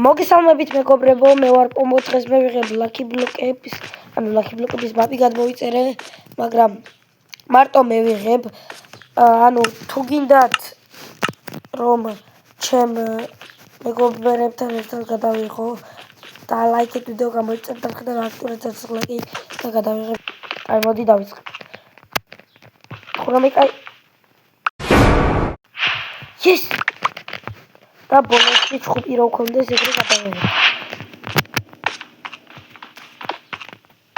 მოგესალმებით მეგობრებო, მე ვარ პომო, დღეს მე ვიღებ ლაკი ბლოკების მაპი გადმოვიწერე, მაგრამ მარტო მე ვიღებ, თუ გინდათ რომ ჩემ მეგობრებთან ერთად გადავიღო და ლაიქეთ ვიდეო გამოიწერეთ და გააქტიურეთ ზარზღლაკი და გადავიღებ. აი, მოდი დავიწყებ. ხურამი კაი. Yes! და ბოლოსში 5 რო გქონდეს ეგრე გადავიღებ.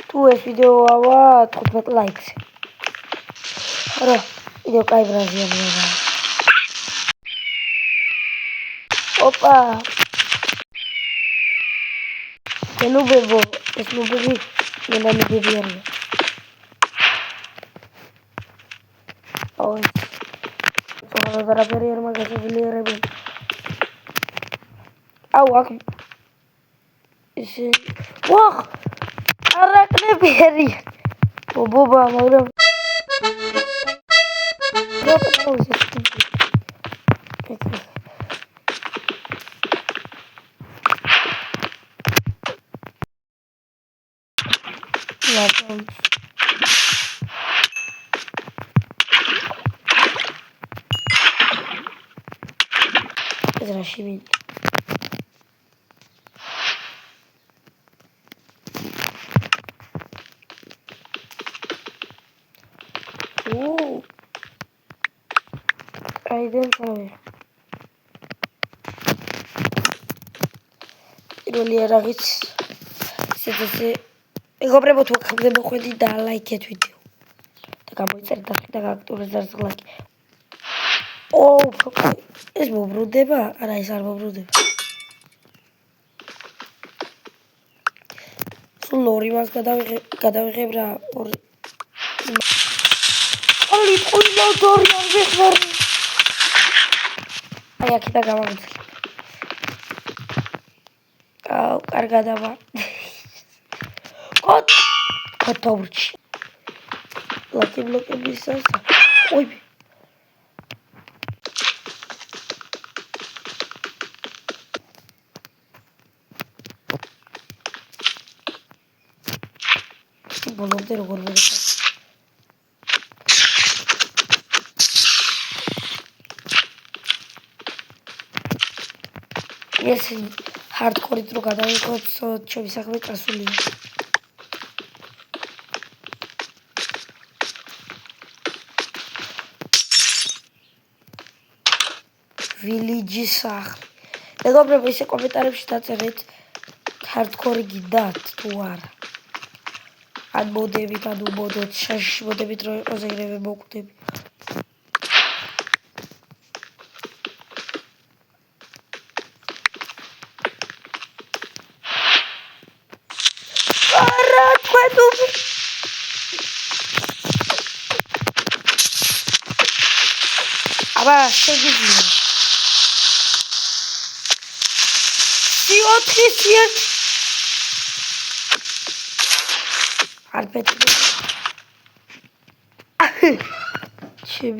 თუ ეს ვიდეოა 15 ლაიქზე. რა, ვიდეო კაი ბრაზიანია. ოპა! ნუბებო, ეს ნუბები ნებები არიან. ой, წონა დარაფერი არ მაგასძლიერები. აუ, აქ ისე ვახ! არაკნები არიან. ბობა, მაგრამ Ezraşi bil. Aydan tabii. Rolli aragit. Sedese. მეგობრებო, თუ ხდება ხვედი და ლაიქეთ ვიდეო. და გამოიწერეთ და გააქტიურეთ ზარზღლაკი. ეს მობრუნდება? არა, ეს არ მობრუნდება. სულ ორი მას გადავიღებ რა, ორი. ალი, ყოლა დორი არ ვიხარ. აი, აქედა გამომიწევ. აუ, კარგად აბა. Kotovruç. Laki blokları istersen. Oy. Blokları koruyor. Yes, hardcore intro kadar yok. Çok bir kasuli. Village sახლი. მეგობრებო, ისე კომენტარებში დაწერეთ hardcore გინდათ თუ არა. ან მოდებით, ან უბოდოთ, შაშში მოდებით რო იყოს ეგრევე მოკვდები. არა, თქვენები. აბა, შეგიძლია. Siot. Arbeit. Çevik.